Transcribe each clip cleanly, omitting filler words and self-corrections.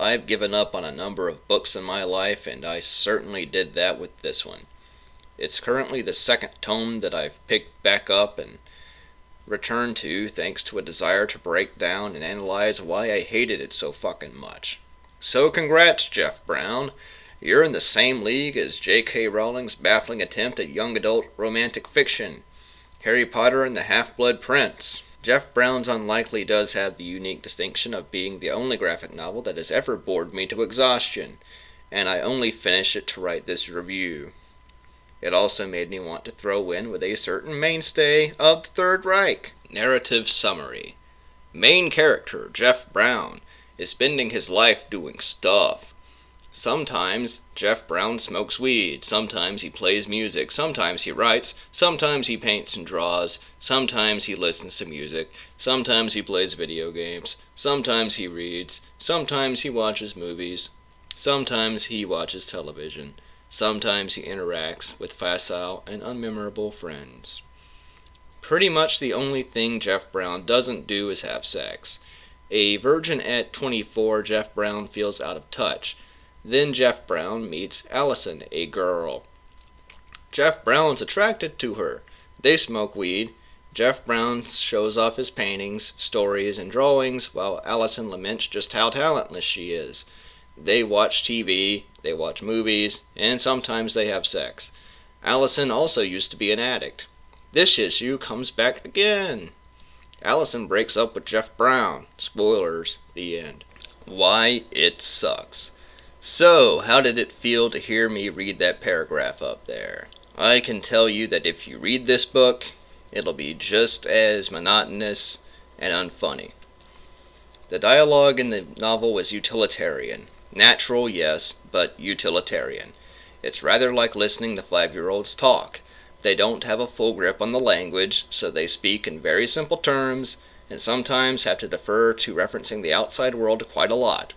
I've given up on a number of books in my life, and I certainly did that with this one. It's currently the second tome that I've picked back up and returned to thanks to a desire to break down and analyze why I hated it so fucking much. So congrats, Jeff Brown. You're in the same league as J.K. Rowling's baffling attempt at young adult romantic fiction, Harry Potter and the Half-Blood Prince. Jeff Brown's Unlikely does have the unique distinction of being the only graphic novel that has ever bored me to exhaustion, and I only finished it to write this review. It also made me want to throw in with a certain mainstay of the Third Reich. Narrative summary. Main character, Jeff Brown, is spending his life doing stuff. Sometimes Jeff Brown smokes weed, sometimes he plays music, sometimes he writes, sometimes he paints and draws, sometimes he listens to music, sometimes he plays video games, sometimes he reads, sometimes he watches movies, sometimes he watches television, sometimes he interacts with facile and unmemorable friends. Pretty much the only thing Jeff Brown doesn't do is have sex. A virgin at 24, Jeff Brown feels out of touch. Then Jeff Brown meets Allison, a girl. Jeff Brown's attracted to her. They smoke weed. Jeff Brown shows off his paintings, stories, and drawings, while Allison laments just how talentless she is. They watch TV, they watch movies, and sometimes they have sex. Allison also used to be an addict. This issue comes back again. Allison breaks up with Jeff Brown. Spoilers, the end. Why it sucks. So, how did it feel to hear me read that paragraph up there? I can tell you that if you read this book, it'll be just as monotonous and unfunny. The dialogue in the novel was utilitarian. Natural, yes, but utilitarian. It's rather like listening to 5-year-olds talk. They don't have a full grip on the language, so they speak in very simple terms, and sometimes have to defer to referencing the outside world quite a lot.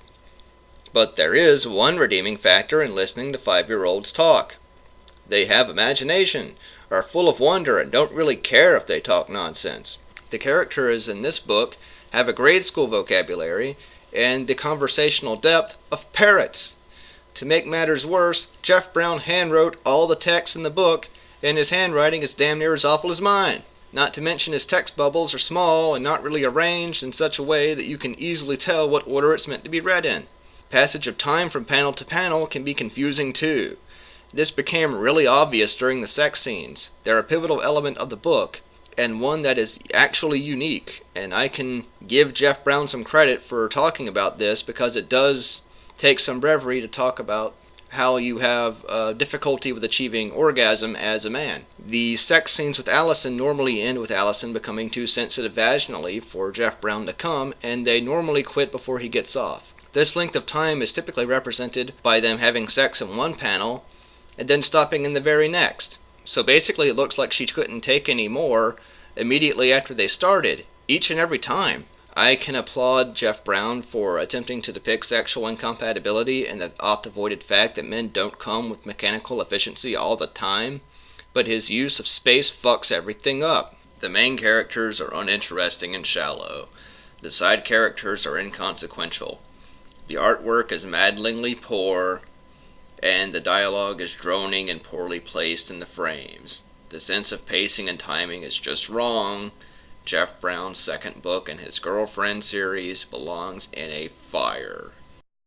But there is one redeeming factor in listening to 5-year-olds talk. They have imagination, are full of wonder, and don't really care if they talk nonsense. The characters in this book have a grade school vocabulary and the conversational depth of parrots. To make matters worse, Jeff Brown handwrote all the text in the book, and his handwriting is damn near as awful as mine. Not to mention his text bubbles are small and not really arranged in such a way that you can easily tell what order it's meant to be read in. Passage of time from panel to panel can be confusing too. This became really obvious during the sex scenes. They're a pivotal element of the book, and one that is actually unique, and I can give Jeff Brown some credit for talking about this because it does take some bravery to talk about how you have difficulty with achieving orgasm as a man. The sex scenes with Allison normally end with Allison becoming too sensitive vaginally for Jeff Brown to come, and they normally quit before he gets off. This length of time is typically represented by them having sex in one panel and then stopping in the very next. So basically it looks like she couldn't take any more immediately after they started, each and every time. I can applaud Jeff Brown for attempting to depict sexual incompatibility and the oft-avoided fact that men don't come with mechanical efficiency all the time, but his use of space fucks everything up. The main characters are uninteresting and shallow. The side characters are inconsequential. The artwork is maddeningly poor, and the dialogue is droning and poorly placed in the frames. The sense of pacing and timing is just wrong. Jeff Brown's second book in his Girlfriend series belongs in a fire.